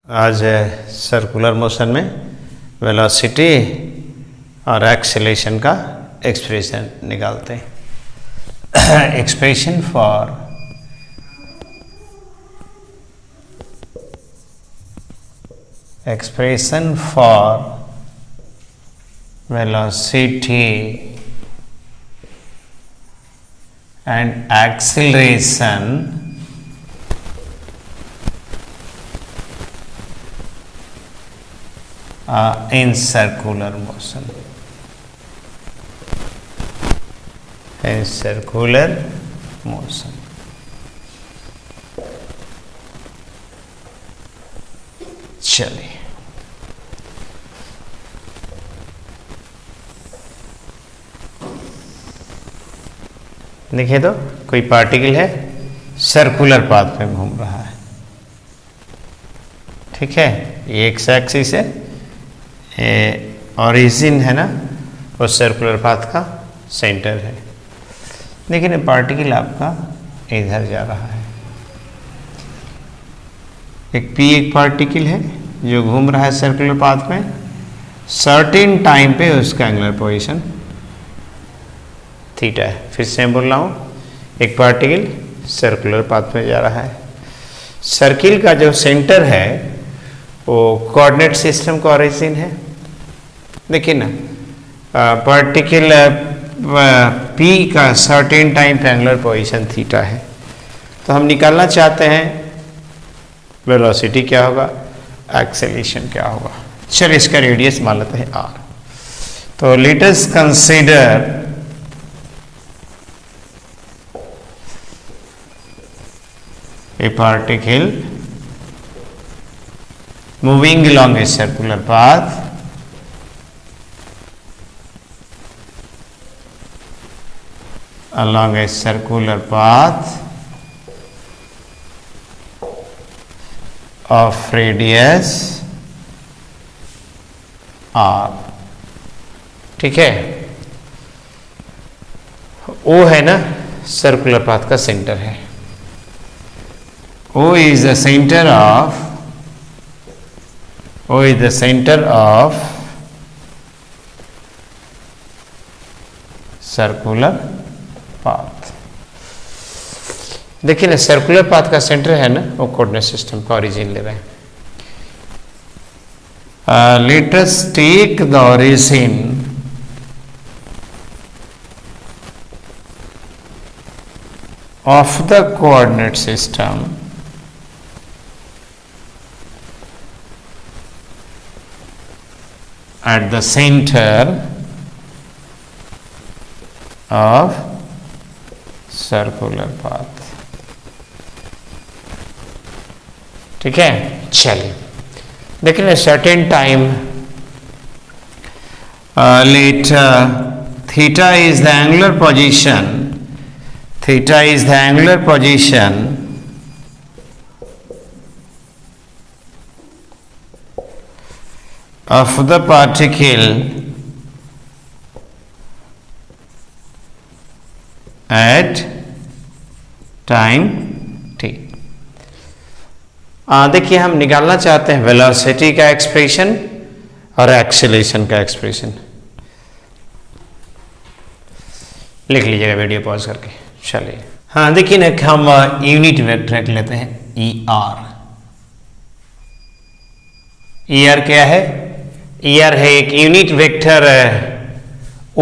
आज circular motion में velocity और एक्सेलेरेशन का एक्सप्रेशन निकालते हैं। Expression for velocity and acceleration in circular motion. In circular motion. चलिए देखिए तो कोई पार्टिकल है सर्कुलर पाथ में घूम रहा है, ठीक है। ये एक्स एक्सिस है, ओरिजिन है ना, वो सर्कुलर पाथ का सेंटर है। लेकिन पार्टिकल आपका इधर जा रहा है। एक पार्टिकल है जो घूम रहा है सर्कुलर पाथ में, सर्टेन टाइम पे उसका एंगुलर पोजीशन थीटा है। फिर से मैं बोल रहा हूँ, एक पार्टिकल सर्कुलर पाथ में जा रहा है। सर्किल का जो सेंटर है वो कोऑर्डिनेट सिस्टम का ओरिजिन है। देखिए ना, पार्टिकल पी का सर्टेन टाइम पे एंगुलर पोजीशन थीटा है। तो हम निकालना चाहते हैं वेलोसिटी क्या होगा, एक्सेलरेशन क्या होगा। चलिए इसका रेडियस मान लेते हैं आर। तो let us consider a particle moving along a circular path of radius r, ठीक है। O है ना सर्कुलर पाथ का सेंटर है। O is the center of circular path। देखिए ना, सर्कुलर पाथ का सेंटर है ना, वो कोऑर्डिनेट सिस्टम का ओरिजिन ले रहे हैं। Let us take the origin of the coordinate system at the center of circular path, ठीक है। चलिए देखिए, certain time let theta is the angular position, of the particle at time t। देखिए, हम निकालना चाहते हैं वेलोसिटी का एक्सप्रेशन और एक्सेलरेशन का एक्सप्रेशन। लिख लीजिएगा वीडियो पॉज करके। चलिए, हाँ देखिए ना, हम यूनिट वेक्टर रख लेते हैं ई आर। ई आर क्या है? ई आर है एक यूनिट वेक्टर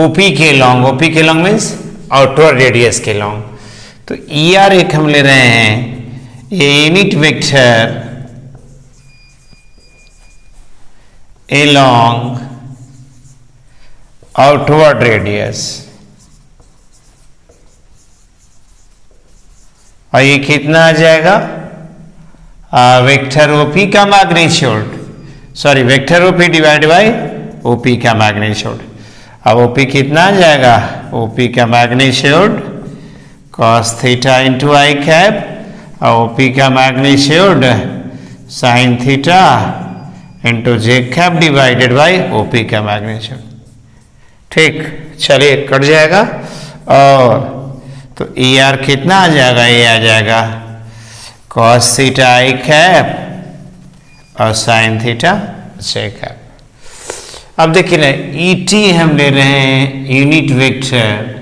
ओपी के लॉन्ग। ओपी के लॉन्ग मीन्स आउटवर्ड रेडियस के लॉन्ग। तो ई आर एक हम ले रहे हैं, ये unit vector along outward radius, और ये कितना आ जाएगा? वेक्टर ओपी का magnitude, sorry vector OP divide by OP का मैग्नीट्यूड। अब ओपी कितना आ जाएगा? ओपी का मैग्नीट्यूड cos थीटा इंटू आई कैप, और ओपी का magnitude sine theta into J cap divided by OP का मैग्नीट्यूड। ठीक, चलिए कट जाएगा। और तो ई आर कितना आ जाएगा? ये आ जाएगा cos थीटा आई कैप और साइन थीटा जे कैप। अब देखिए ना, ई टी हम ले रहे हैं unit vector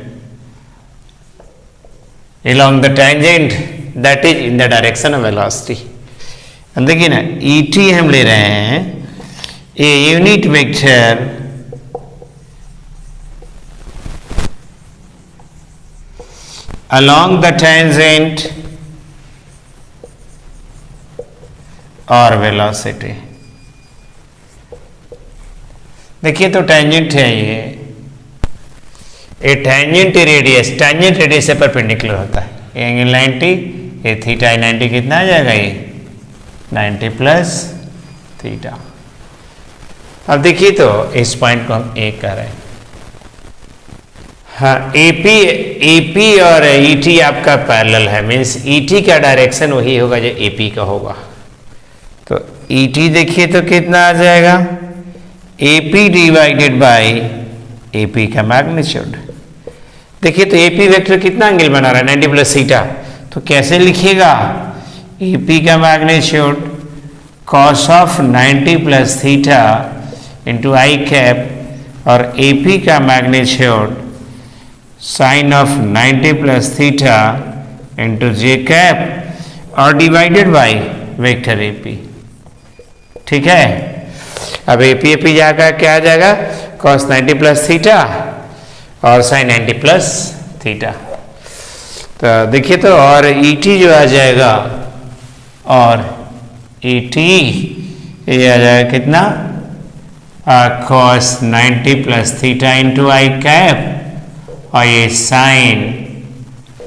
along the tangent that is in the direction of velocity। देखिए ना, ई टी हम ले रहे हैं a unit vector along the tangent और वेलोसिटी। देखिए तो टेंजेंट है ये टेंजेंट रेडियस से परपेंडिकुलर होता है। ये एंगल 90, ये थीटा 90 कितना आ जाएगा, ये 90 प्लस थीटा। अब देखिए तो इस पॉइंट को हम ए कर रहे हैं। हाँ, एपी और ईटी आपका पैरेलल है, मीन्स ईटी का डायरेक्शन वही होगा जो एपी का होगा। तो ईटी देखिए तो कितना आ जाएगा, एपी डिवाइडेड बाय एपी का मैग्नीट्यूड। देखिए तो एपी वेक्टर कितना एंगल बना रहा है, 90 प्लस थीटा। तो कैसे लिखिएगा, एपी का magnitude cos of 90 plus theta into I cap और एपी का magnitude sine of 90 plus theta into J cap और डिवाइडेड बाय वेक्टर एपी। ठीक है, अब एपी जाकर क्या आ जाएगा, कॉस 90 प्लस थीटा और साइन 90 प्लस थीटा। तो देखिए तो, और ईटी जो आ जाएगा, और ईटी ये आ जाएगा कितना, कॉस 90 प्लस थीटा इंटू आई कैप और ये साइन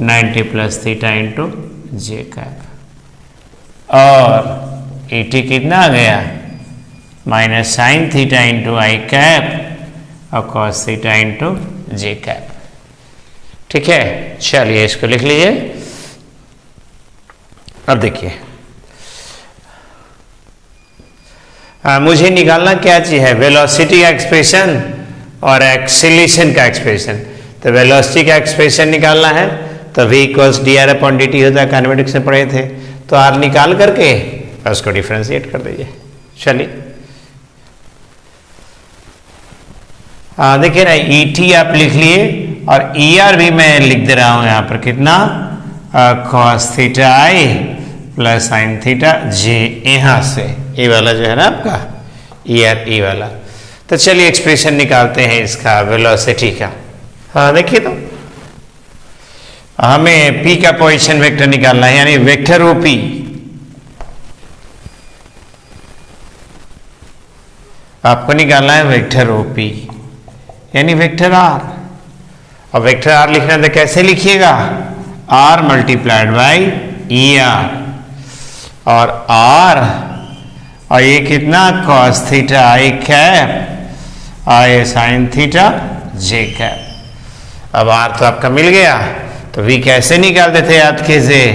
90 प्लस थीटा इंटू जे कैप। और ईटी कितना आ गया, माइनस साइन थीटा इंटू आई कैप और कॉस थीटा इंटू जे कैप। ठीक है, चलिए इसको लिख लीजिए। अब देखिए, मुझे निकालना क्या चीज है, वेलोसिटी का एक्सप्रेशन और एक्सीलरेशन का एक्सप्रेशन। तो वेलोसिटी का एक्सप्रेशन निकालना है तो v equals D R upon D T होता है, काइनेमेटिक्स में पढ़े थे। तो r निकाल करके उसको डिफ्रेंशिएट कर दीजिए। चलिए देखिए ना, ई टी आप लिख लिए और ई आर भी मैं लिख दे रहा हूं यहां पर, कितना, कॉस थीटा आई प्लस साइन थीटा जे, यहां से ये वाला जो है ना आपका ई आर, ई वाला। तो चलिए एक्सप्रेशन निकालते हैं इसका वेलोसिटी का। हाँ देखिए तो, हमें p का पोजीशन वेक्टर निकालना है, यानी वेक्टर ओ p। आपको निकालना है वेक्टर ओ p यानी वेक्टर r। और वेक्टर r लिखना है तो कैसे लिखिएगा, r multiplied by E r और r, और ये कितना, cos थीटा आई कैप और ये साइन थीटा जे कैप। अब r तो आपका मिल गया, तो v कैसे निकालते थे याद कीजिए,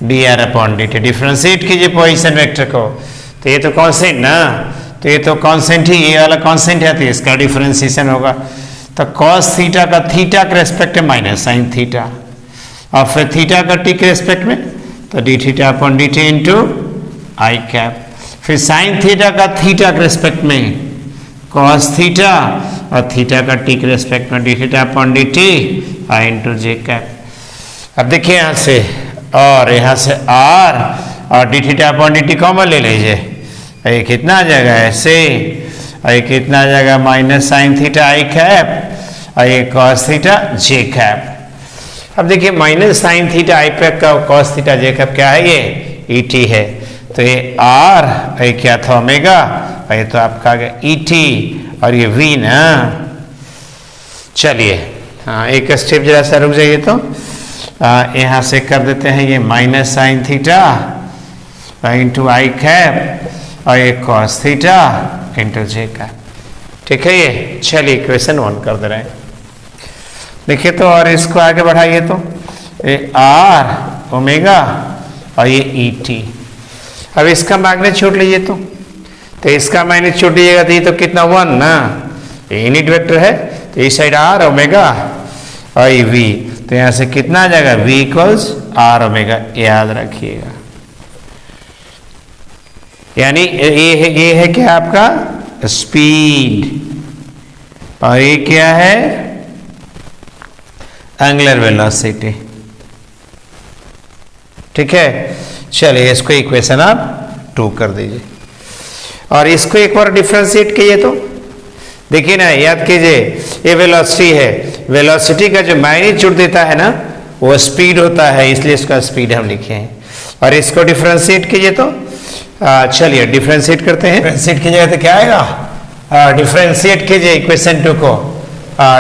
D R upon D T. Differentiate कीजिए पोजीशन वेक्टर को। तो ये तो कांस्टेंट ना, तो ये तो कांस्टेंट ही, ये वाला कांस्टेंट है, तो इसका डिफरेंशिएशन होगा। तो cos थीटा का थीटा के रेस्पेक्ट में माइनस साइन थीटा, और फिर थीटा का टी के रेस्पेक्ट में तो d theta upon D T into आई कैप। फिर साइन थीटा का थीटा के रेस्पेक्ट में cos थीटा और थीटा का टी के रेस्पेक्ट में d theta upon D t i into J cap. अब देखिए यहाँ से, और यहाँ से r और d theta upon D t common ले लीजिए, ये कितना आ जाएगा ऐसे, और ये कितना आ जाएगा माइनस साइन थीटा आई कैप और ये कॉस थीटा जे कैप। अब देखिए माइनस साइन थीटा आई कैप का कॉस थीटा जे कैप क्या है, ये ई टी है। तो ये आर, ये क्या था, ओमेगा, और ये तो आपका आ गया ई टी और ये वी ना। चलिए हाँ, एक स्टेप जरा सा रुक जाइए। तो यहाँ से कर देते हैं ये माइनस साइन थीटा इंटू आई कैप और ये कॉस थीटा इंटू जे कैप। ठीक है, ये चलिए इक्वेशन 1 कर दे रहे हैं। देखिए तो, और इसको आगे बढ़ाइए तो ये आर ओमेगा और ये ई टी। अब इसका मैग्नीट्यूड लीजिए तो इसका मैग्नीट्यूड लीजिएगा तो ये तो कितना 1 ना, ये यूनिट वेक्टर है, तो इस साइड आर ओमेगा और ये वी, तो यहाँ से कितना आ जाएगा, v इक्वल्स आर ओमेगा, याद रखिएगा। यानी ये है क्या आपका स्पीड और ये क्या है एंगुलर वेलोसिटी। ठीक है, चलिए इसको इक्वेशन आप 2 कर दीजिए और इसको एक बार डिफरेंशिएट कीजिए तो देखिए ना, याद कीजिए ये वेलोसिटी है, वेलोसिटी का जो मैग्नीट्यूड देता है ना वो स्पीड होता है, इसलिए इसका स्पीड हम लिखे हैं। और इसको डिफरेंशिएट कीजिए तो चलिए डिफरेंशिएट करते हैं। डिफरेंशिएट कीजिएगा तो क्या आएगा, डिफरेंशिएट कीजिए इक्वेशन 2 को,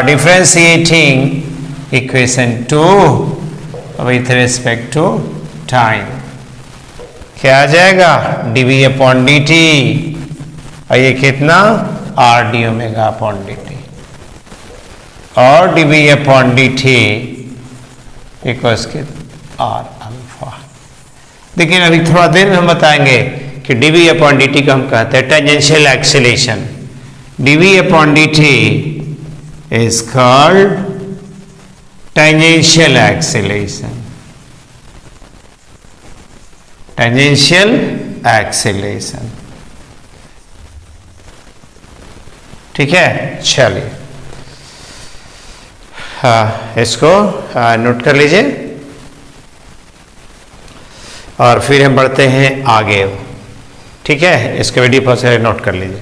differentiating equation 2 with respect to time क्या आ जाएगा dv अपॉन dt और ये कितना r d omega upon dt और dv अपॉन dt इक्वल्स के r अल्फा। देखिए अभी थोड़ा देर में हम बताएंगे कि dv अपॉन dt को हम कहते हैं tangential acceleration. dv upon dt is called tangential acceleration, tangential acceleration. ठीक है, चलिए इसको नोट कर लीजिए और फिर हम बढ़ते हैं आगे। ठीक है, इसके वीडियो पर नोट कर लीजिए।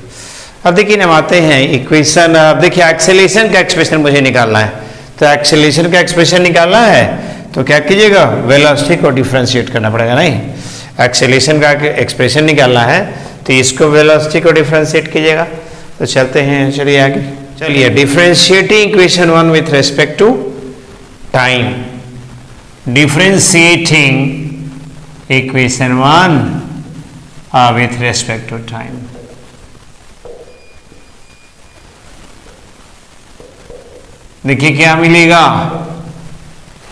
अब देखिए हम आते हैं इक्वेशन, अब देखिए एक्सेलरेशन का एक्सप्रेशन मुझे निकालना है, तो एक्सेलरेशन का एक्सप्रेशन निकालना है तो क्या कीजिएगा, वेलोसिटी को डिफरेंशिएट करना पड़ेगा। नहीं, एक्सेलरेशन का एक्सप्रेशन निकालना है तो इसको वेलोसिटी को डिफरेंशिएट कीजिएगा। तो चलते हैं, चलिए आगे चलिए, differentiating equation 1 with respect to time, differentiating equation 1 with respect to time. देखिए क्या मिलेगा,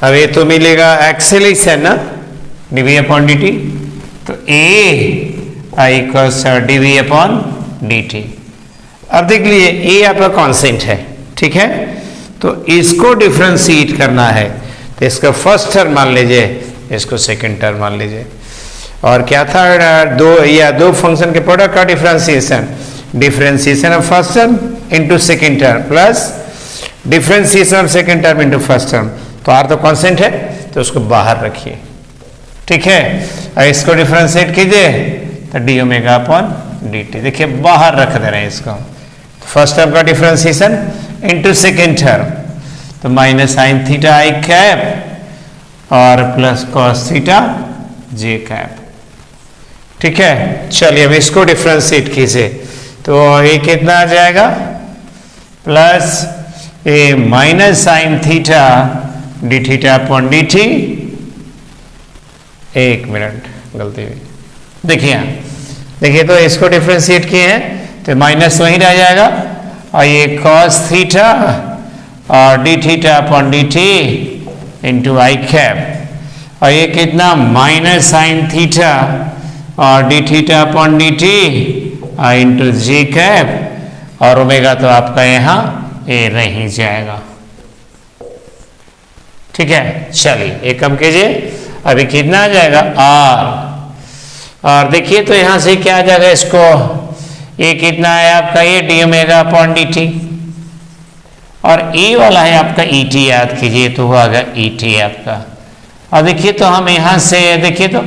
अब ये तो मिलेगा एक्सेलरेशन ना dv अपॉन dt, तो a equals dv upon dt। अब देख लीजिए a आपका कांस्टेंट है, ठीक है, तो इसको डिफरेंशिएट करना है तो इसका फर्स्ट टर्म मान लीजिए, इसको सेकंड टर्म मान लीजिए। और क्या था, दो फंक्शन के प्रोडक्ट का differentiation, differentiation of first term into second term plus differentiation of second term into first term. तो r तो कांस्टेंट है तो उसको बाहर रखिए। ठीक है, और इसको डिफरेंशिएट कीजिए तो D omega upon D t, देखिए बाहर रख दे रहे हैं इसको। फर्स्ट टर्म का डिफरेंशिएशन इनटू सेकंड टर्म, तो माइनस साइन थीटा आई कैप और प्लस कॉस थीटा जे कैप। ठीक है, चलिए अब इसको डिफरेंशिएट कीजिए तो ये कितना आ जाएगा, plus a minus sine theta d theta upon D t. एक मिनट, गलती हुई, देखिए देखिए तो इसको डिफरेंशिएट किए हैं तो माइनस वहीं रह जाएगा और ये कॉस थीटा और d theta upon D T into आई कैप, और ये कितना माइनस साइन थीटा और d theta upon D T into j cap, और ओमेगा तो आपका यहाँ ये रह ही जाएगा। ठीक है, चलिए एक कम कीजिए, अभी कितना आ जाएगा r, और देखिए तो यहां से क्या आ जाएगा, इसको ये कितना है आपका, ये D omega upon D T, और e वाला है आपका ई टी, याद कीजिए तो हुआ ई टी आपका। और देखिए तो हम यहां से देखिए तो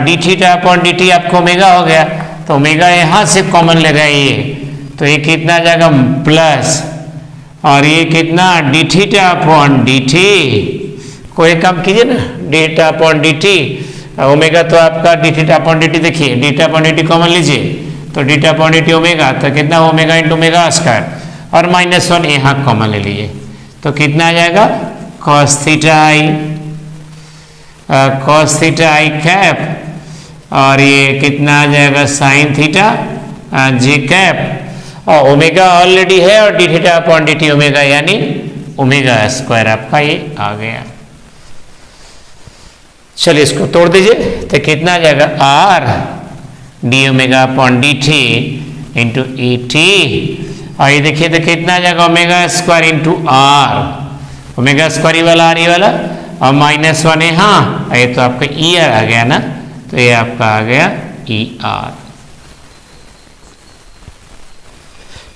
d theta upon D T आपको ओमेगा हो गया, तो ओमेगा यहां से कॉमन ले गए ये, तो ये कितना आ जाएगा प्लस, और ये कितना d theta upon D t को एक काम कीजिए ना, d theta upon D t, omega तो आपका d theta upon D t, देखिए d theta upon D t common लीजिए तो d theta upon D t omega, तो कितना ओमेगा इंटू ओमेगा स्क्वायर, और माइनस 1 यहाँ कॉमन ले लिए तो कितना आ जाएगा, कॉस थीटा आई कैप, और ये कितना आ जाएगा साइन थीटा जी कैप, और ओमेगा ऑलरेडी है और d theta upon D t omega यानी ओमेगा स्क्वायर आपका ये आ गया। चलिए इसको तोड़ दीजिए तो कितना आ जाएगा, r d omega upon D T into E T, और ये देखिए तो कितना आ जाएगा, omega square into r, omega square e वाला आर ई वाला, और माइनस 1 है, हाँ ये तो आपका ई आर आ गया ना, तो ये आपका आ गया ई आर।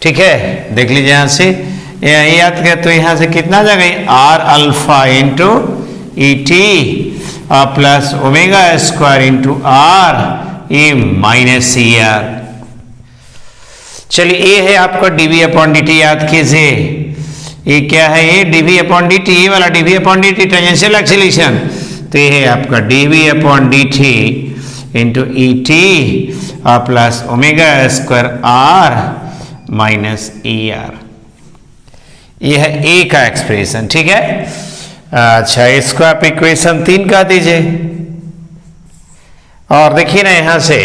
ठीक है, देख लीजिए यहां से याद करें तो यहां से कितना आ जाएगा R alpha into E T plus omega square into R A minus C R. चलिए ये है आपका डीवी अपॉन डी टी, याद कीजिए ये क्या है, ये डीवी अपॉन डी टी, ये वाला DV upon D T tangential acceleration, तो ये है आपका DV upon D T into E T plus omega square are minus E R. ये है ए का एक्सप्रेशन, ठीक है। अच्छा, इसको आप इक्वेशन 3 कह दीजिए। और देखिए ना यहां से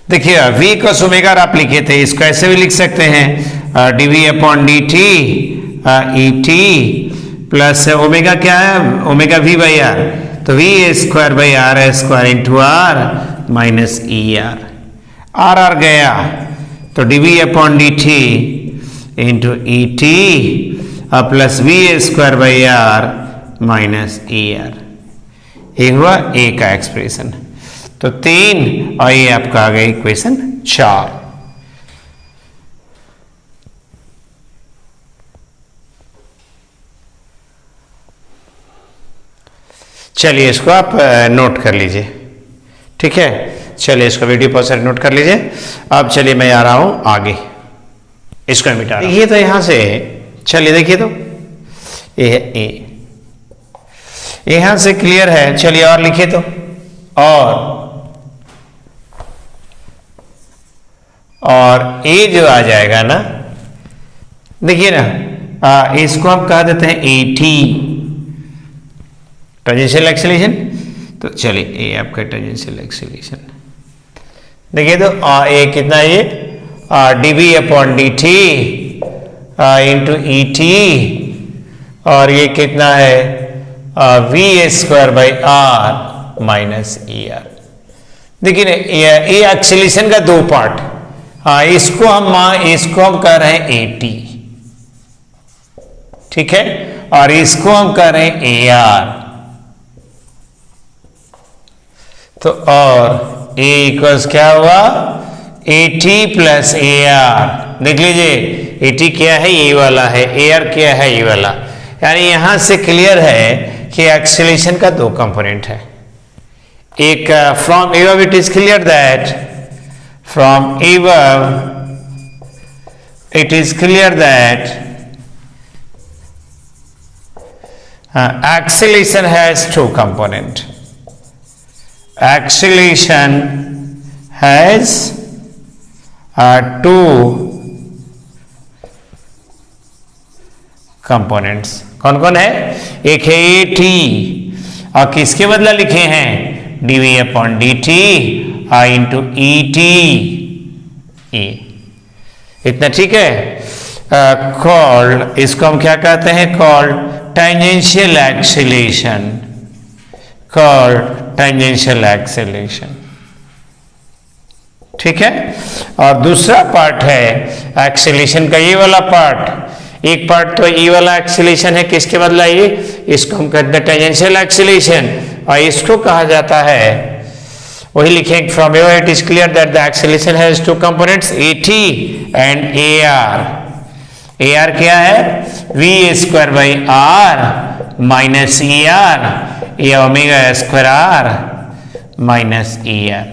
देखिए v cos ओमेगा आप लिखे थे, इसको ऐसे भी लिख सकते हैं DV upon D T E T plus omega क्या है, ओमेगा v बाई आर, तो V square by R square into R minus E R. R R गया तो DV upon D T into E T plus we square by are minus E R. ये हुआ ए का expression. तो 3 और ये आपका आ गया इक्वेशन 4। चलिए इसको आप नोट कर लीजिए, ठीक है। चलिए इसको वीडियो पॉज कर नोट कर लीजिए। अब चलिए मैं आ रहा हूं आगे, इसको मिटा रहा हूं। देखिए तो यहां से चलिए देखिए तो ये है ए, यहां से क्लियर है। चलिए और लिखिए तो और ए जो आ जाएगा ना, देखिए ना इसको हम कह देते हैं ए टी टेंजेंशियल एक्सीलरेशन। तो चलिए ए आपका टेंजेंशियल एक्सीलरेशन देखिए तो ए कितना, ये DV upon D T into E T, और ये कितना है V square by are minus E R. देखिए ये एक्सीलरेशन का 2 पार्ट, इसको हम कह रहे हैं ए टी, ठीक है, और इसको हम कह रहे हैं ए आर। तो और ए इक्वल्स क्या हुआ, ए टी प्लस ए आर। देख लीजिए ए टी क्या है, ये वाला है, ए आर क्या है, ये वाला। यानी यहां से क्लियर है कि एक्सीलरेशन का 2 कंपोनेंट है। एक from above it is clear that from above it is clear that acceleration has 2 component. Acceleration has 2 components. कौन कौन है, एक है ए टी, और किसके बदला लिखे हैं, DV upon D T into E T A, इतना ठीक है। कॉल्ड, इसको हम क्या कहते हैं, called tangential acceleration, called tangential acceleration, ठीक है। और दूसरा पार्ट है एक्सीलरेशन का ये वाला पार्ट। एक पार्ट तो ये वाला एक्सीलरेशन है, किसके बदला, ये, इसको हम कहते हैं टेंजेंशियल एक्सीलरेशन, और इसको कहा जाता है, वही लिखेंगे from here it is clear that the acceleration has 2 components at and ar. ar क्या है, v square by r minus E R, ये ओमेगा स्क्वायर r माइनस ई आर।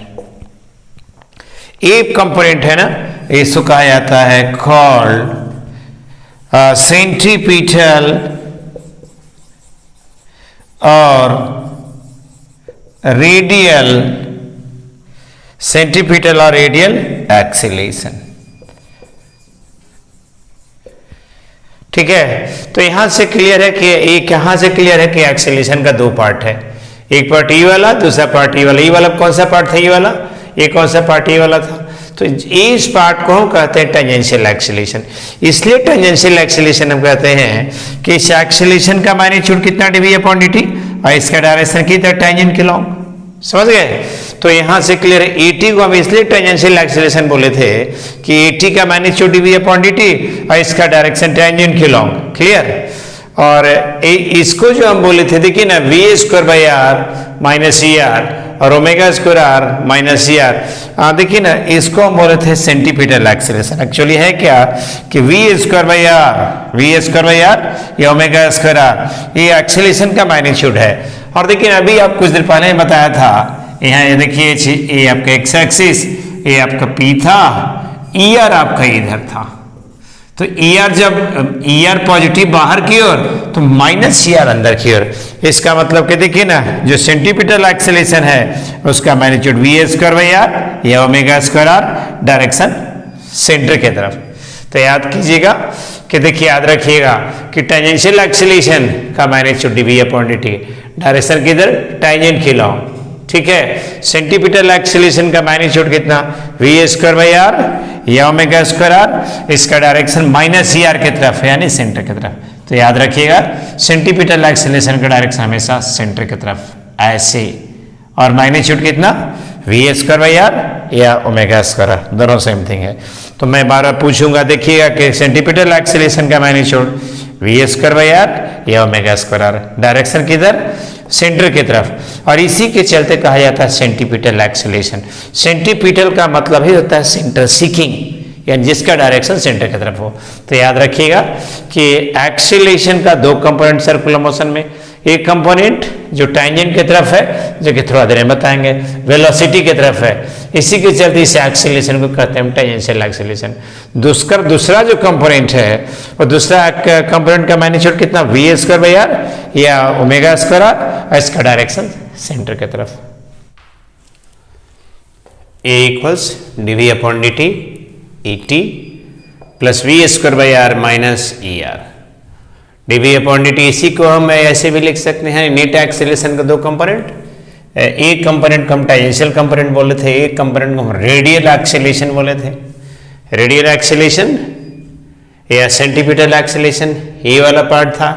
एक कंपोनेंट है ना, इसको कहा जाता है कॉल्ड सेंट्रीपिटल और रेडियल, सेंट्रीपिटल और रेडियल एक्सीलरेशन, ठीक है। तो यहां से क्लियर है कि एक, यहां से क्लियर है कि एक्सीलरेशन का 2 पार्ट है, एक पार्ट ई वाला, दूसरा पार्ट ई वाला। ई वाला कौन सा पार्ट था, ई वाला, ये कौन सा पार्ट ई वाला था। तो इस पार्ट को हम कहते हैं टेंजेंशियल एक्सीलरेशन। इसलिए टेंजेंशियल एक्सीलरेशन हम कहते हैं कि इस एक्सीलरेशन का मैग्नीट्यूड कितना, डीवी अपॉन डी टी, और इसका डायरेक्शन कितना, टेंजेंट के लॉन्ग। समझ गए। तो यहां से क्लियर है, एटी को हम इसलिए टेंजेंशियल एक्सीलरेशन बोले थे कि एटी का मैग्नीट्यूड डीवी अपॉन डीटी और इसका डायरेक्शन टेंजेंट के लॉन्ग। क्लियर। और इसको जो हम बोले थे, देखिए ना, v square by are minus E r, और omega square are minus E R. देखिए ना, इसको हम बोले थे सेंटीपीटल एक्सेलरेशन। एक्चुअली है क्या कि वी स्क्वायर बाई आर या ओमेगा स्क्वायर आर, ये एक्सेलरेशन का मैग्नीट्यूड है। और देखिए अभी आप कुछ देर पहले बताया था, यहाँ ये देखिए ये आपका एक्स एक्सिस, ये आपका पी था, ई आर आपका इधर था। तो ई आर जब ई आर पॉजिटिव बाहर की ओर तो माइनस ई आर अंदर की ओर। इसका मतलब कि देखिए ना, जो सेंटीपीटल एक्सेलरेशन है उसका magnitude we square by are या omega square are, direction centre की तरफ। तो याद कीजिएगा कि देखिए, याद रखिएगा कि टेंजेंशियल एक्सेलरेशन का magnitude D we upon D T, direction किधर, टैंजेंट की लॉ। ठीक है, सेंटीपीटल एक्सेलरेशन का मैग्नीट्यूड कितना, वी स्क्वायर बाई आर या ओमेगा स्क्वायर आर, इसका डायरेक्शन माइनस ई आर की तरफ है, यानी सेंटर की तरफ। तो याद रखिएगा सेंटीपीटल एक्सेलरेशन का डायरेक्शन हमेशा सेंटर की तरफ ऐसे, और मैग्नीट्यूड कितना, वी स्क्वायर बाई आर या ओमेगा स्क्वायर आर, दोनों सेम थिंग है। तो मैं बार बार पूछूंगा, देखिएगा कि सेंटीपीटल एक्सेलरेशन का magnitude we square by are या ओमेगा स्क्वायर आर, डायरेक्शन किधर, सेंटर की तरफ। और इसी के चलते कहा जाता है सेंटीपीटल एक्सेलरेशन। सेंटीपीटल का मतलब ही होता है सेंटर सीकिंग, यानी जिसका डायरेक्शन सेंटर की तरफ हो। तो याद रखिएगा कि एक्सेलरेशन का दो कंपोनेंट सर्कुलर मोशन में, एक कंपोनेंट जो टैंजेंट की तरफ है, जो कि थोड़ा देर में बताएंगे, वेलोसिटी की तरफ है। इसी के चलते इस एक्सेलरेशन को कहते हैं टेंजेंशियल एक्सेलरेशन। दूसरा जो कंपोनेंट है, और दूसरा कंपोनेंट का मैग्नीट्यूड कितना, वी स्क्वायर बाई आर या ओमेगा स्क्वायर आर, इसका डायरेक्शन सेंटर की तरफ। A equals d we upon D T E T plus we square by are minus E r d we upon D t. इसी को हम ऐसे भी लिख सकते हैं, नेट एक्सेलरेशन का दो कंपोनेंट, एक कंपोनेंट को हम टेंजेंशियल कंपोनेंट बोले थे, एक कंपोनेंट को हम रेडियल एक्सेलरेशन बोले थे। रेडियल एक्सेलरेशन या सेंटीपीटल एक्सेलरेशन ये वाला पार्ट था,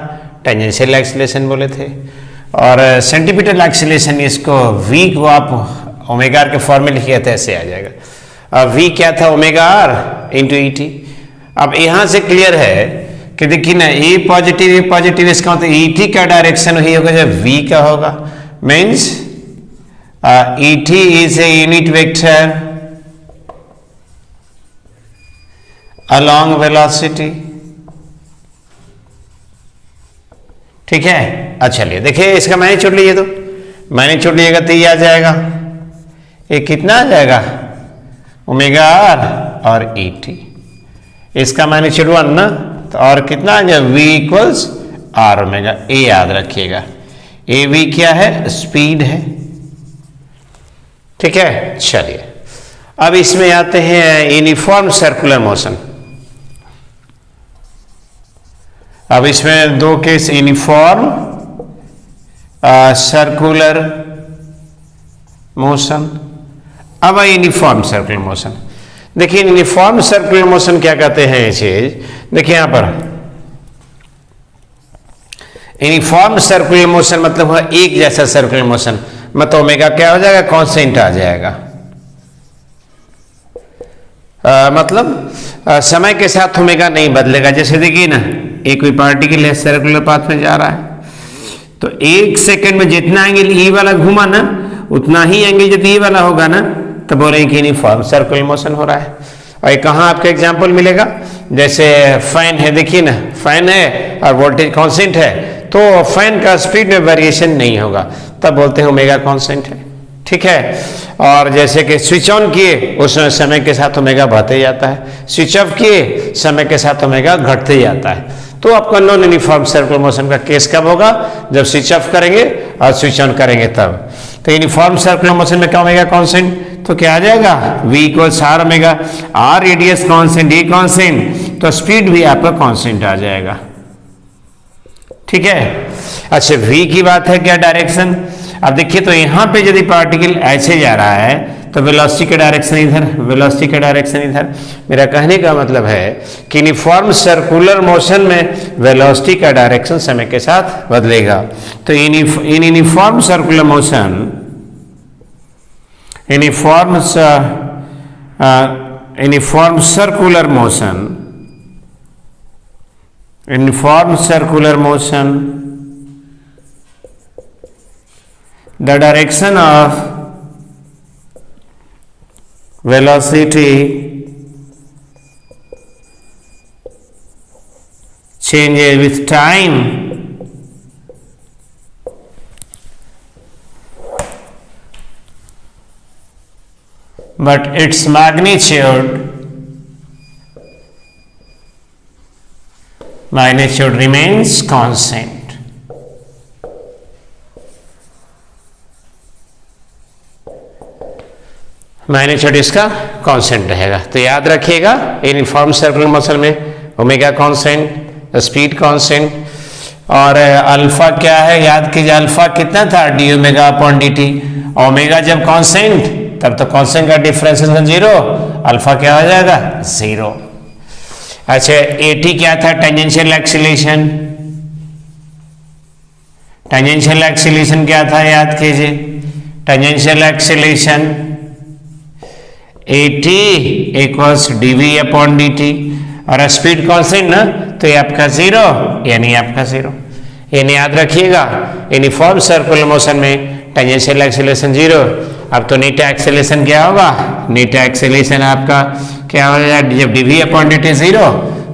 टेंजेंशियल एक्सेलरेशन बोले थे। और सेंटीपीटल एक्सेलरेशन, इसको v को आप ओमेगा आर के फॉर्म में लिखिए तो ऐसे आ जाएगा। अब v क्या था, ओमेगा आर इंटू ई टी। अब यहां से क्लियर है कि देखिए ना, ए पॉजिटिव, इसका मतलब ई टी का डायरेक्शन वही होगा जब v का होगा। Means E T is a unit vector along velocity। ठीक है, अच्छा चलिए देखिए इसका मैंने छोड़ लिए, तो मैंने छोड़ लिएगा तो ये आ जाएगा, ये कितना आ जाएगा, ओमेगा आर और ई टी। इसका मैंने छोड़ 1 ना, तो और कितना आ जाएगा, v इक्वल्स आर ओमेगा। ए याद रखिएगा, ए वी क्या है, स्पीड है। ठीक है, चलिए अब इसमें आते हैं यूनिफॉर्म सर्कुलर मोशन। अब इसमें दो केस, यूनिफॉर्म सर्कुलर मोशन। अब यूनिफॉर्म सर्कुलर मोशन, देखिए यूनिफॉर्म सर्कुलर मोशन क्या कहते हैं ये चीज, देखिए यहां पर यूनिफॉर्म सर्कुलर मोशन मतलब है एक जैसा सर्कुलर मोशन। मतलब ओमेगा क्या हो जाएगा, कांस्टेंट आ जाएगा। मतलब समय के साथ ओमेगा नहीं बदलेगा। जैसे देखिए ना, एक कोई पार्टिकल है सर्कुलर पाथ में जा रहा है, तो 1 सेकंड में जितना एंगल ई वाला घूमा ना, उतना ही एंगल जब ई वाला होगा ना, तो बोल रहे हैं कि यूनिफॉर्म सर्कुलर मोशन हो रहा है। और ये कहाँ आपका एग्जाम्पल मिलेगा, जैसे फैन है, देखिए ना फैन है और वोल्टेज कांस्टेंट है, तो फैन का स्पीड में वेरिएशन नहीं होगा, तब बोलते हैं ओमेगा कांस्टेंट है। ठीक है, और जैसे कि स्विच ऑन किए, उस समय के साथ ओमेगा बढ़ते जाता है, स्विच ऑफ किए समय के साथ ओमेगा घटते जाता है। तो आपका नॉन यूनिफॉर्म सर्कुलर मोशन का केस कब होगा, जब स्विच ऑफ करेंगे और स्विच ऑन करेंगे तब। तो यूनिफॉर्म सर्कुलर मोशन में क्या ओमेगा कांस्टेंट, तो क्या आ जाएगा, v equals R omega. R radius constant, a constant, तो स्पीड भी आपका कांस्टेंट आ जाएगा। ठीक है, अच्छा v की बात है क्या, डायरेक्शन। अब देखिए तो यहां पे यदि पार्टिकल ऐसे जा रहा है तो वेलोसिटी का डायरेक्शन इधर, वेलोसिटी का डायरेक्शन इधर। मेरा कहने का मतलब है कि यूनिफॉर्म सर्कुलर मोशन में वेलोसिटी का डायरेक्शन समय के साथ बदलेगा। तो in uniform circular motion, uniform circular motion, uniform circular motion, the direction of velocity changes with time, but its magnitude remains constant. Magnitude इसका कांस्टेंट रहेगा। तो याद रखिएगा यूनिफॉर्म सर्कुलर मोशन में ओमेगा कांस्टेंट, स्पीड कांस्टेंट, और alpha क्या है याद कीजिए, अल्फा कितना था D omega upon D t. Omega जब कांस्टेंट तब तो कांस्टेंट का डिफरेंशिएशन जीरो, अल्फा क्या हो जाएगा जीरो। अच्छा ए टी क्या था, टेंजेंशियल एक्सीलरेशन। टेंजेंशियल एक्सीलरेशन क्या था याद कीजिए, tangential acceleration AT equals dv upon dt, और स्पीड कांस्टेंट ना तो ये आपका जीरो, यानी आपका जीरो। यानी याद रखिएगा यूनिफॉर्म सर्कुलर मोशन में टेंजेंशियल एक्सीलरेशन जीरो। अब तो नेट एक्सीलरेशन क्या होगा, नेट एक्सीलरेशन आपका क्या हो जाएगा, जब dv अपॉन dt जीरो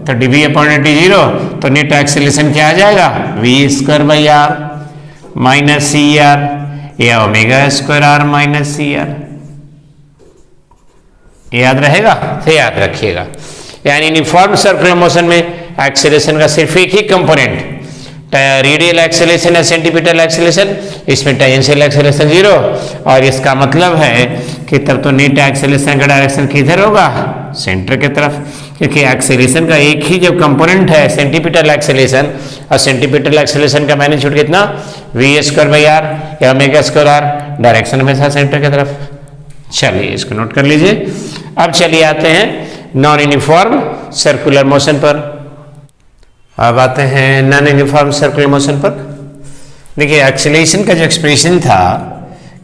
तो dv अपॉन dt जीरो, तो नेट एक्सीलरेशन क्या आ जाएगा v square by are minus C r, या omega square are minus C r. याद रहेगा, तो याद रखिएगा। यानी यूनिफॉर्म सर्कुलर मोशन में एक्सीलरेशन का सिर्फ एक ही कंपोनेंट रेडियल एक्सीलरेशन है, सेंटीमीटर एक्सीलरेशन, इसमें टेंजेंशियल एक्सीलरेशन जीरो, और इसका मतलब है कि तब तो नेट एक्सीलरेशन का डायरेक्शन किधर होगा, सेंटर की तरफ, क्योंकि एक्सीलरेशन का एक ही जो कंपोनेंट है सेंटीमीटर एक्सीलरेशन, और सेंटीमीटर एक्सीलरेशन का मैग्नीट्यूड कितना वी स्क्वायर बाई आर या ओमेगा स्क्वायर आर, डायरेक्शन हमेशा सेंटर की तरफ। चलिए इसको नोट कर लीजिए। अब चलिए आते हैं नॉन यूनिफॉर्म सर्कुलर मोशन पर। अब आते हैं नॉन यूनिफॉर्म सर्कुलर मोशन पर। देखिए एक्सीलरेशन का जो एक्सप्रेशन था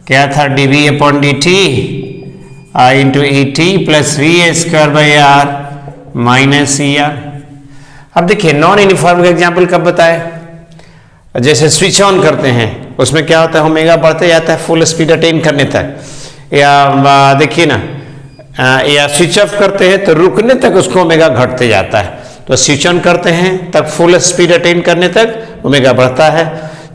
क्या था, dv upon dt I into A T plus we square by are minus C R. अब देखिए नॉन यूनिफॉर्म का एग्जाम्पल कब बताए, जैसे स्विच ऑन करते हैं उसमें क्या होता है, ओमेगा बढ़ते जाता है फुल स्पीड अटेन करने तक, या देखिए ना, या स्विच ऑफ करते हैं तो रुकने तक उसको ओमेगा घटते जाता है। तो स्विच ऑन करते हैं तब फुल स्पीड अटेन करने तक ओमेगा बढ़ता है,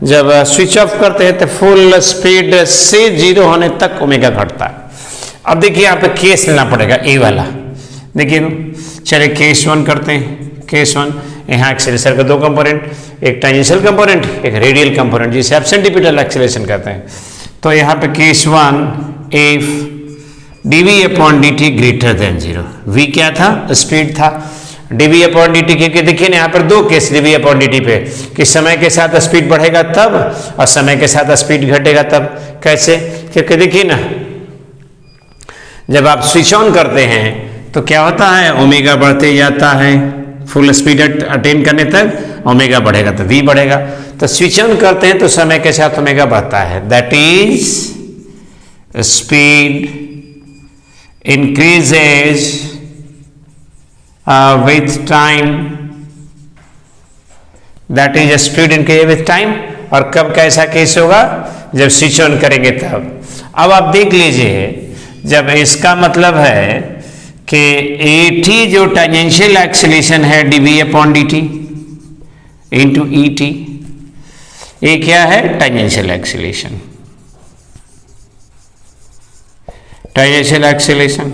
जब स्विच ऑफ करते हैं तो फुल स्पीड से जीरो होने तक ओमेगा घटता है। अब देखिए यहाँ पे केस लेना पड़ेगा ए वाला। देखिए चलिए केस वन करते हैं। केस वन, यहाँ एक्सीलरेशन का दो कंपोनेंट, एक टेंजेंशियल कंपोनेंट एक रेडियल कंपोनेंट, जिसे आप सेंटीमीटर एक्सीलरेशन कहते हैं। तो यहाँ पे case one, if dv upon dt greater than zero, v क्या था, स्पीड था, dv अपॉन dt, क्योंकि देखिए ना यहाँ पर दो केस dv अपॉन dt पे, कि समय के साथ स्पीड बढ़ेगा तब और समय के साथ स्पीड घटेगा तब। कैसे, क्योंकि देखिए ना जब आप स्विच ऑन करते हैं तो क्या होता है, ओमेगा बढ़ते जाता है, फुल स्पीड अटेन करने तक ओमेगा बढ़ेगा तो v बढ़ेगा। तो स्विच ऑन करते हैं तो समय के साथ ओमेगा बढ़ता है, that is speed increases with time, that is speed increases with time। और कब कैसा केस होगा, जब स्विच ऑन करेंगे तब। अब आप देख लीजिए, जब इसका मतलब है कि ए टी जो टेंजेंशियल एक्सीलरेशन है dv upon D T into E T, ये क्या है, टेंजेंशियल एक्सीलरेशन, टेंजेंशियल एक्सीलरेशन,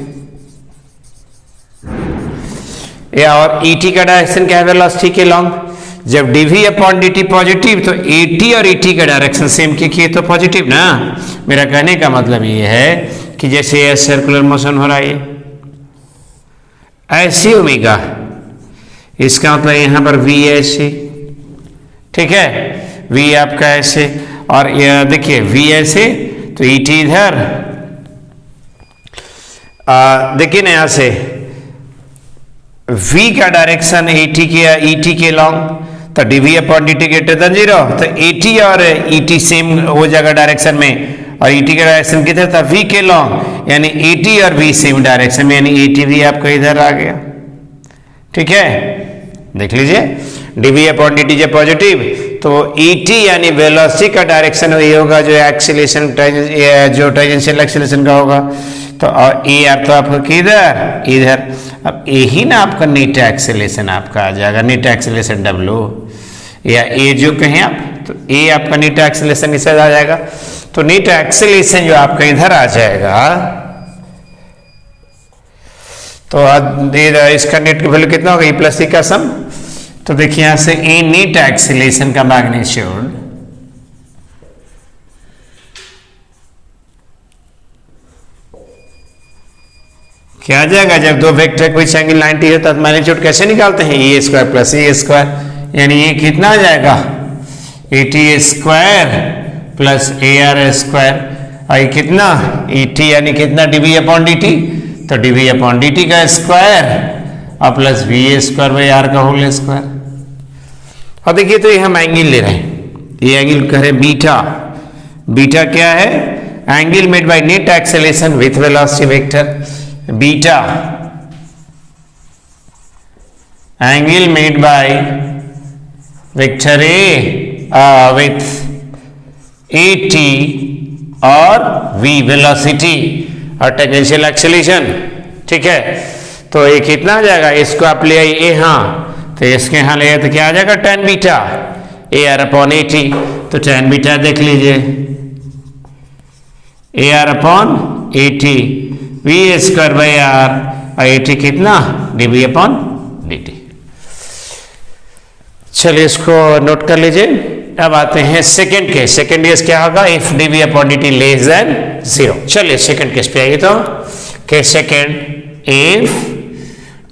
या और ई टी का डायरेक्शन क्या है, वेलोसिटी के लॉन्ग। जब dv अपॉन dt पॉजिटिव तो ए टी और ई टी का डायरेक्शन सेम किए तो पॉजिटिव ना। मेरा कहने का मतलब ये है कि जैसे ये सर्कुलर मोशन हो रहा है ऐसे ओमेगा, इसका मतलब यहां पर v ऐसे, ठीक है, v आपका ऐसे, और ये देखिए v ऐसे तो ई टी इधर, देखिए ना यहां से v का डायरेक्शन ए टी के ई टी के लॉन्ग, तो dv upon dt greater than zero, तो ए टी और ई टी सेम हो जाएगा डायरेक्शन में, और ई टी का डायरेक्शन किधर था, v के लॉन्ग, यानी ए टी और v सेम डायरेक्शन में, यानी ए टी भी आपको इधर आ गया। ठीक है, देख लीजिए dv अपॉन dt जब पॉजिटिव तो ई टी यानी वेलोसिटी का डायरेक्शन वही होगा जो एक्सीलरेशन जो टेंजेंशियल एक्सीलरेशन का होगा, तो और ए आर तो आपका किधर इधर। अब यही ना आपका नेट एक्सेलेरेशन आपका आ जाएगा, नेट एक्सेलेरेशन डब्ल्यू या ए जो कहें आप, तो ए आपका नेट एक्सेलेरेशन इस आ जाएगा। तो नेट एक्सेलेरेशन जो आपका इधर आ जाएगा, तो इसका नेट की वैल्यू कितना होगा, ई प्लस ई का सम। तो देखिए यहां से ए नेट एक्सेलेरेशन का मैग्नीट्यूड क्या आ जाएगा, जब दो वेक्टर कोई एंगल 90 है तो मैग्नीट्यूड कैसे निकालते हैं, A square plus A square, यानी ये कितना आ जाएगा 80 square plus A R square, और ये कितना ET यानी कितना dv अपॉन dt, तो dv अपॉन dt का स्क्वायर और plus we square by R का होल स्क्वायर। और देखिए तो ये हम एंगल ले रहे हैं, ये एंगल कह रहे हैं बीटा। बीटा क्या है, angle made by net acceleration with velocity vector. Beta angle made by vector A with AT और V वेलोसिटी और टेंजेंशियल एक्सेलेरेशन, ठीक है। तो ये कितना आ जाएगा, इसको आप ले आइए यहाँ, तो इसके यहाँ ले आए तो क्या आ जाएगा tan beta AR upon AT। तो tan बीटा देख लीजिए AR upon AT V square by R और AT कितना dv अपॉन dt। चलिए इसको नोट कर लीजिए। अब आते हैं सेकेंड केस। सेकेंड केस क्या होगा, if dv upon dt less than 0। चलिए सेकेंड केस पे आइए। तो case second, if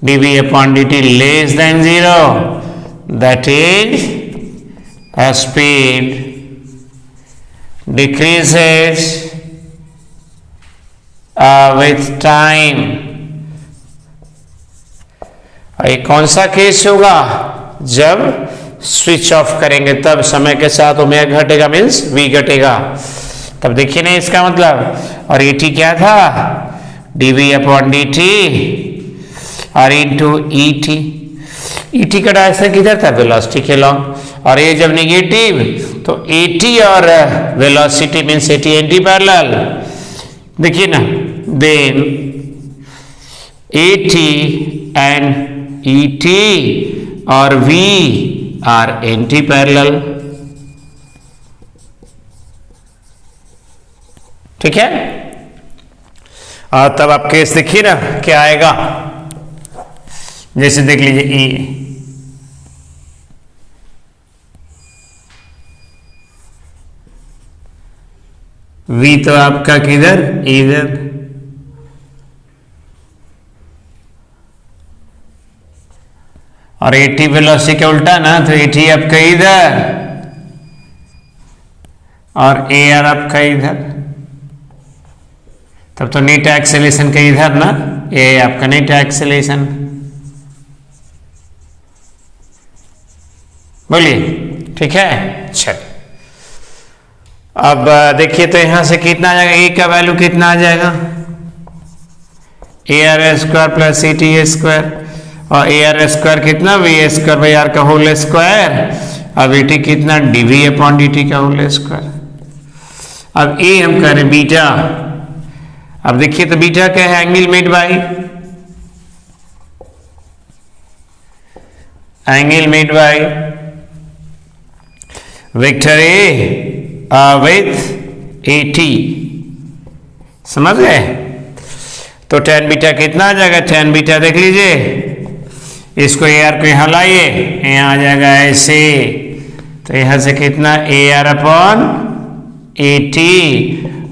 dv upon dt less than 0, that is speed decreases with time। ये कौन सा केस होगा, जब स्विच ऑफ करेंगे तब समय के साथ ओमेगा घटेगा, मीन्स v घटेगा। तब देखिए ना इसका मतलब, और AT क्या था dv अपॉन dt और इंटू ET। ET का डायरेक्शन किधर था, वेलोसिटी के लॉन्ग, और ये जब निगेटिव तो AT और velocity means AT anti parallel. देखिए ना, देन AT एंड ET और V आर एंटी पैरेलल, ठीक है। और तब आप केस देखिए ना क्या आएगा, जैसे देख लीजिए E V तो आपका किधर इधर, और AT वेलोसिटी का उल्टा ना, तो AT आपका इधर और AR आपका इधर। तब तो नेट एक्सेलेरेशन का इधर ना, ये आपका नेट एक्सेलेरेशन। बोलिए, ठीक है। चल अब देखिए तो यहां से कितना आ जाएगा, ए का वैल्यू कितना आ जाएगा, AR square plus AT square, और AR स्क्वायर कितना V स्क्वायर बाई आर का होल स्क्वायर, अब AT कितना dv अपॉन dt का होल स्क्वायर। अब ए हम कह रहे हैं बीटा। अब देखिए तो बीटा क्या है, angle made by, angle made by vector A with AT, समझ गए। तो tan बीटा कितना आ जाएगा, tan बीटा देख लीजिए, इसको AR को यहाँ लाइए, यहाँ आ जाएगा ऐसे, तो यहाँ से कितना AR अपॉन AT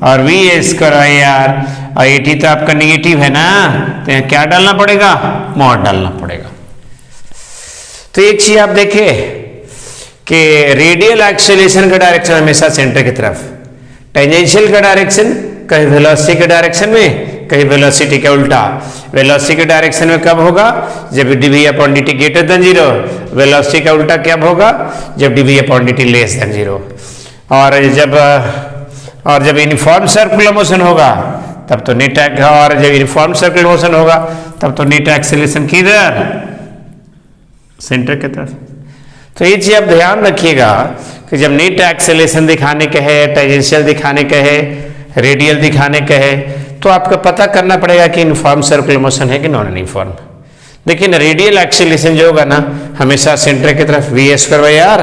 और V स्क्वायर AR, और AT तो आपका निगेटिव है ना, तो यहाँ क्या डालना पड़ेगा, मॉड डालना पड़ेगा। तो एक चीज आप देखें कि रेडियल एक्सेलेरेशन का डायरेक्शन हमेशा सेंटर की तरफ, टेंजेंशियल का डायरेक्शन कहीं वेलोसिटी के डायरेक्शन में, कहीं वेलोसिटी के उल्टा। वेलोसिटी के डायरेक्शन में कब होगा, जब dv upon dt greater than 0। Velocity का उल्टा कब होगा, जब dv upon dt less than 0। और जब यूनिफॉर्म सर्कुलर मोशन होगा तब तो नेट, और जब यूनिफॉर्म सर्कुलर मोशन होगा तब तो नेट एक्सेलेरेशन किधर, सेंटर की तरफ। तो ये चीज आप ध्यान रखिएगा कि जब नेट एक्सेलेरेशन दिखाने का है, टेंजेंशियल दिखाने का है, रेडियल दिखाने का है, तो आपको पता करना पड़ेगा कि यूनिफॉर्म सर्कुलर मोशन है कि नॉन यूनिफॉर्म। देखिए ना, रेडियल एक्सीलरेशन जो होगा ना हमेशा सेंटर की तरफ वी स्क्वायर बाई आर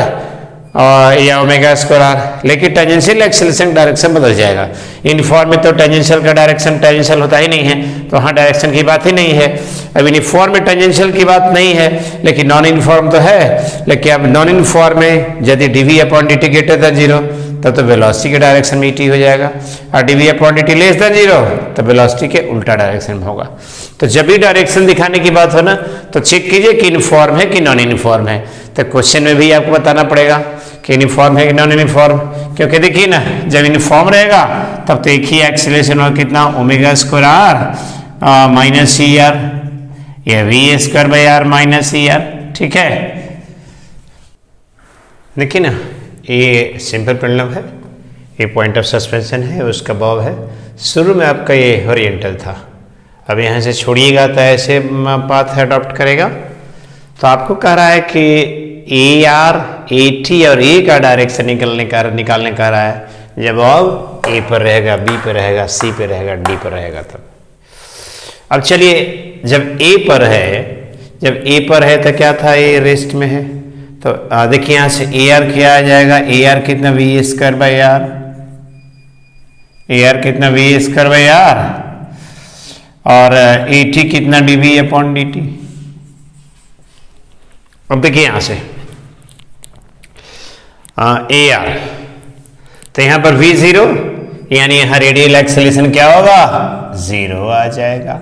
और या ओमेगा स्क्वायर आर, लेकिन टेंजेंशियल एक्सीलरेशन डायरेक्शन बदल जाएगा। यूनिफॉर्म में तो टेंजेंशियल का डायरेक्शन टेंजेंशियल होता ही नहीं है, तो वहाँ डायरेक्शन की बात ही नहीं है। अब यूनिफॉर्म में टेंजेंशियल की बात नहीं है, लेकिन नॉन यूनिफॉर्म तो है। लेकिन अब नॉन यूनिफॉर्म में यदि dv upon dt greater than 0 तब तो वेलोसिटी के डायरेक्शन में टी हो जाएगा, और dv upon dt less than 0 तब वेलोसिटी के उल्टा डायरेक्शन में होगा। तो जब भी डायरेक्शन दिखाने की बात हो ना तो चेक कीजिए कि यूनिफॉर्म है कि नॉन यूनिफॉर्म है। तो क्वेश्चन में भी आपको बताना पड़ेगा कि यूनिफॉर्म है कि नॉन यूनिफॉर्म, क्योंकि देखिए ना जब यूनिफॉर्म रहेगा तब तो एक ही एक्सीलरेशन होगा, कितना omega square are minus E r या v square by are minus E r. ठीक है, देखिए ना ये सिंपल प्रॉब्लम है, ये पॉइंट ऑफ सस्पेंशन है, उसका बॉब है। शुरू में आपका ये हॉरिजॉन्टल था, अब यहाँ से छोड़िएगा तो ऐसे पाथ अडॉप्ट करेगा। तो आपको कह रहा है कि ए आर ए टी और ए का डायरेक्शन निकालने का रहा है। जब अब ए पर रहेगा, बी पर रहेगा, सी पर रहेगा, डी पर रहेगा तब। अब चलिए जब ए पर है तो क्या था, ए रेस्ट में है, तो देखिए यहाँ से ए आर क्या आ जाएगा, ए आर कितना we square by R, A R कितना वी स्क्वायर बाई आर, और ए टी कितना D we upon D T. अब देखिए यहां से ए आर, तो यहां पर वी जीरो, यानी यहां रेडियल एक्सेलरेशन क्या होगा, 0 आ जाएगा।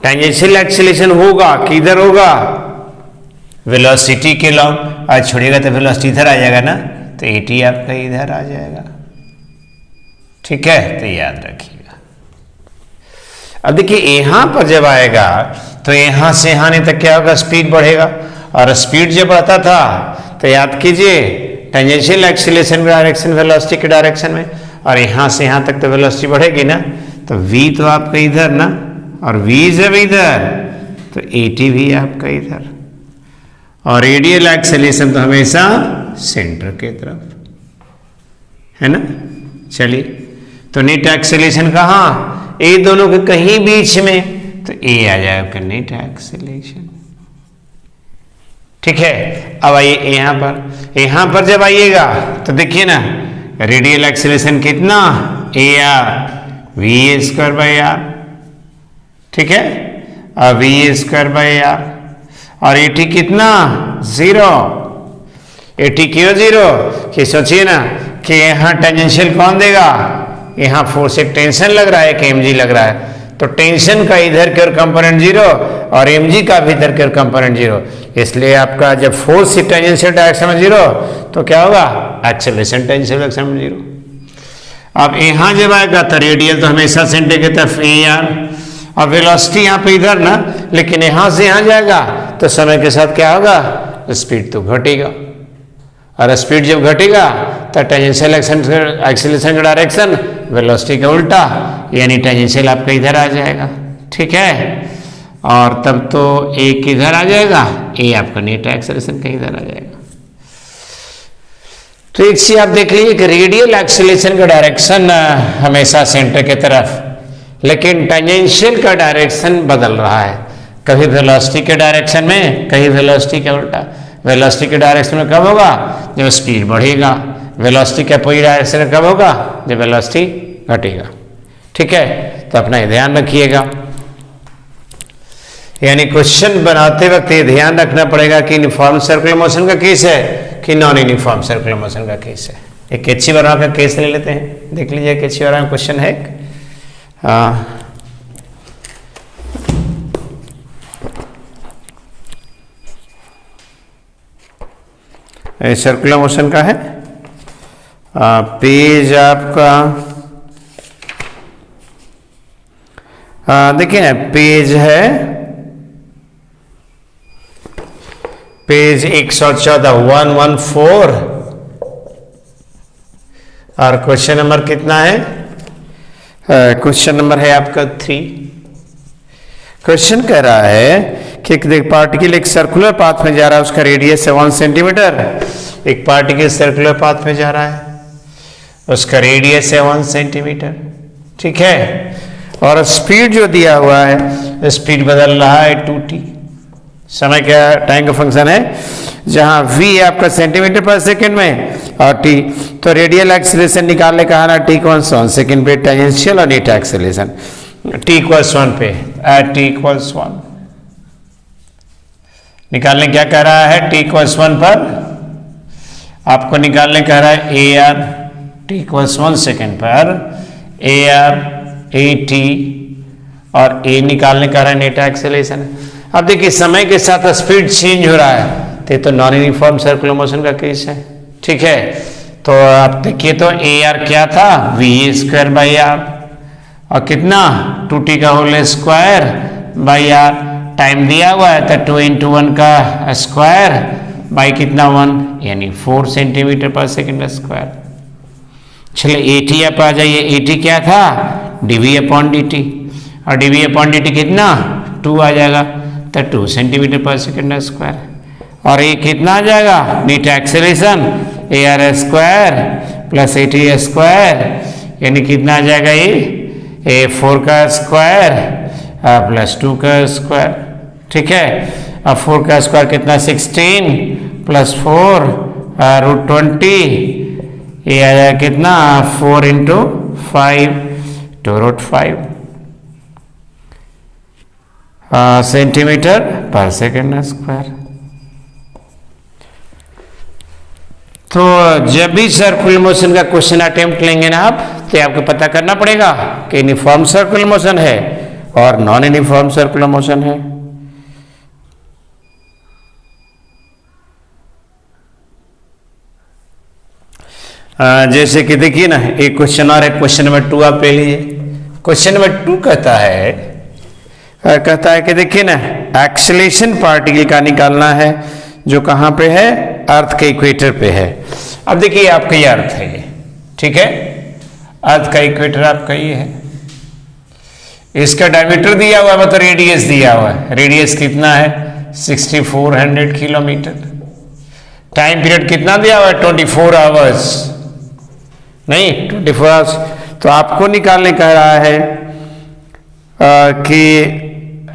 टेंजेंशियल एक्सेलरेशन होगा किधर होगा, वेलोसिटी के लॉन्ग, आज छोड़िएगा तो वेलोसिटी इधर आ जाएगा ना, तो ए टी आपका इधर आ जाएगा। ठीक है, तो याद रखिएगा। अब देखिए यहां पर जब आएगा तो यहां से यहां नहीं तक क्या होगा, स्पीड बढ़ेगा, और स्पीड जब बढ़ता था तो याद कीजिए टेंजेंशियल एक्सीलरेशन डायरेक्शन वेलोसिटी के डायरेक्शन में, और यहां से यहां तक तो वेलोसिटी बढ़ेगी ना, तो v तो आपका इधर ना, और v जब इधर तो at भी आपका इधर, और रेडियल एक्सीलरेशन तो हमेशा सेंटर के तरफ है ना। चलिए, तो नेट एक्सीलरेशन कहाँ, ए दोनों के कहीं बीच में, तो ए आ जाएगा नेट एक्सीलरेशन। ठीक है, अब आइए यहां पर जब आइएगा तो देखिए ना रेडियल एक्सीलरेशन कितना, A R V square by R. ठीक है, और वी स्क्वायर बाई आर, और ए टी कितना 0। ए टी क्यों 0, कि सोचिए ना कि यहां टेंजेंशियल कौन देगा, यहां फोर्स एक टेंशन लग रहा है कि एम जी लग रहा है, तो टेंशन का इधर के कंपोनेंट 0 और mg का भी इधर के कंपोनेंट 0, इसलिए आपका जब फोर्स टेंजेंशियल डायरेक्शन में 0 तो क्या होगा, एक्सेलरेशन टेंजेंशियल डायरेक्शन में 0। अब यहां जब आएगा तो रेडियल तो हमेशा सेंटर की तरफ ए आर, और वेलोसिटी यहाँ पे इधर ना, लेकिन यहां से यहां जाएगा तो समय के साथ क्या होगा, स्पीड तो घटेगा, और स्पीड जब घटेगा तो टेंजेंशियल एक्सीलरेशन का डायरेक्शन वेलोसिटी का उल्टा, यानी टेंजेंशियल आपका इधर आ जाएगा। ठीक है, और तब तो ए किधर आ जाएगा, ए आपका नेट एक्सीलरेशन कहीं इधर आ जाएगा। तो एक चीज आप देख लीजिए कि रेडियल एक्सीलरेशन का डायरेक्शन हमेशा सेंटर की तरफ, लेकिन टेंजेंशियल का डायरेक्शन बदल रहा है, कभी वेलोसिटी के डायरेक्शन में, कहीं वेलोसिटी के उल्टा। वेलोसिटी के डायरेक्शन में कब होगा, जब स्पीड बढ़ेगा, वेलोसिटी का पूरी डायरेक्शन में कब होगा, जब वेलोसिटी घटेगा। ठीक है, तो अपना ये ध्यान रखिएगा, यानी क्वेश्चन बनाते वक्त ये ध्यान रखना पड़ेगा कि यूनिफॉर्म सर्कुलर मोशन का केस है कि नॉन यूनिफॉर्म सर्कुलर मोशन का केस है। एक केचीवरा का केस ले लेते हैं, देख लीजिए केचीवरा में क्वेश्चन है। सर्कुलर मोशन का है, पेज आपका देखिए ना, पेज है पेज 114 114, और क्वेश्चन नंबर कितना है, क्वेश्चन नंबर है आपका 3। क्वेश्चन कह रहा है कि एक पार्टिकल एक सर्कुलर पाथ में जा रहा है, उसका रेडियस है 1 सेंटीमीटर। एक पार्टिकल सर्कुलर पाथ में जा रहा है, उसका रेडियस है 1 सेंटीमीटर। ठीक है। और स्पीड जो दिया हुआ है, स्पीड बदल रहा है 2t, समय का टाइम का फंक्शन है, जहां v आपका सेंटीमीटर पर सेकंड में और t, तो रेडियल एक्सीलरेशन निकालने का है ना, t इक्वल्स 1 सेकंड पे टेंजेंशियल और नेट एक्सीलरेशन t इक्वल्स 1 पे t इक्वल्स 1 निकालने क्या कह रहा है, t इक्वल्स 1 पर आपको निकालने कह रहा है A R, t equals 1 second पर ए आर ए टी और ए निकालने कह रहा है नेट एक्सेलरेशन। अब देखिए समय के साथ स्पीड चेंज हो रहा है, तो नॉन यूनिफॉर्म सर्कुलर मोशन का केस है, ठीक है। तो आप देखिए तो ए आर क्या था, वी स्क्वायर बाई आर, और कितना 2t का whole square by R, time दिया हुआ है तो 2 × 1 का स्क्वायर बाई कितना 1, यानी 4 सेंटीमीटर पर सेकेंड स्क्वायर। चलिए ए टी आप आ जाइए, ए टी क्या था, dv अपॉन dt, और dv अपॉन dt कितना 2 आ जाएगा, तो 2 सेंटीमीटर पर सेकेंड स्क्वायर, और ये कितना आ जाएगा, net acceleration A R square plus A T square, यानी कितना आ जाएगा, ये 4 का स्क्वायर प्लस 2 का स्क्वायर, ठीक है। अब 4 का स्क्वायर कितना 16 प्लस 4 √20, ये आ जाएगा कितना 4 × 5 to √5 सेंटीमीटर पर सेकेंड स्क्वायर। तो जब भी सर्कुलर मोशन का क्वेश्चन अटेम्प्ट लेंगे ना आप, तो आपको पता करना पड़ेगा कि यूनिफॉर्म सर्कुलर मोशन है और नॉन यूनिफॉर्म सर्कुलर मोशन है। जैसे कि देखिए ना, एक क्वेश्चन और है, क्वेश्चन नंबर 2 आप ले लीजिए। क्वेश्चन नंबर 2 कहता है कि देखिए ना, एक्सेलरेशन पार्टिकल का निकालना है जो कहां पे है, अर्थ के इक्वेटर पे है। अब देखिए आपका ये अर्थ है, ये ठीक है, अर्थ का इक्वेटर आपका ये है, इसका डायमीटर दिया हुआ है, मतलब रेडियस दिया हुआ है, रेडियस कितना है 6400 किलोमीटर, टाइम पीरियड कितना दिया हुआ है 24 आवर्स, नहीं 24 आवर्स। तो आपको निकालने कह रहा है कि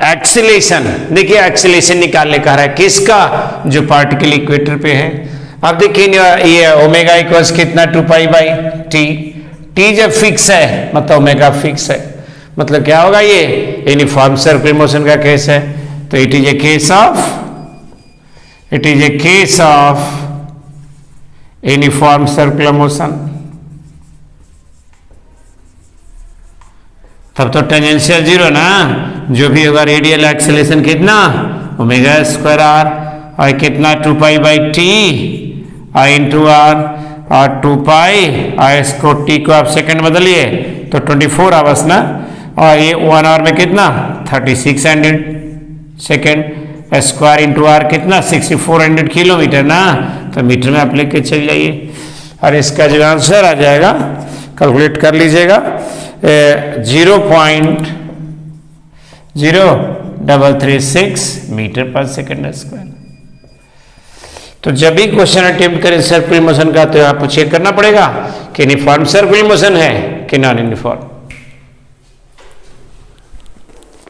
एक्सीलरेशन, देखिए एक्सीलरेशन निकालने कह रहा है किसका, जो पार्टिकल इक्वेटर पे है। अब देखिए ये ओमेगा इक्वल्स कितना 2π/t, t जब फिक्स है मतलब ओमेगा फिक्स है, मतलब क्या होगा, ये यूनिफॉर्म सर्कुलर मोशन का केस है, तो it is a case of uniform circular motion. तब तो टेंजेंशियल 0 ना, जो भी होगा रेडियल एक्सेलरेशन कितना ओमेगा स्क्वायर आर, और कितना 2π/t × r, और 2π और इसको t को आप सेकंड बदलिए तो 24 आवर्स ना, और ये 1 आवर में कितना 3600 सेकेंड स्क्वायर × r कितना 6400 किलोमीटर ना, तो मीटर में आप लेके चल जाइए, और इसका जो आंसर आ जाएगा कैलकुलेट कर लीजिएगा 0.0336 मीटर पर सेकेंड स्क्वायर। तो जब भी क्वेश्चन अटेम्प्ट करें सर्कुलर मोशन का, तो आपको चेक करना पड़ेगा कि यूनिफॉर्म सर्कुलर मोशन है कि नॉन यूनिफॉर्म।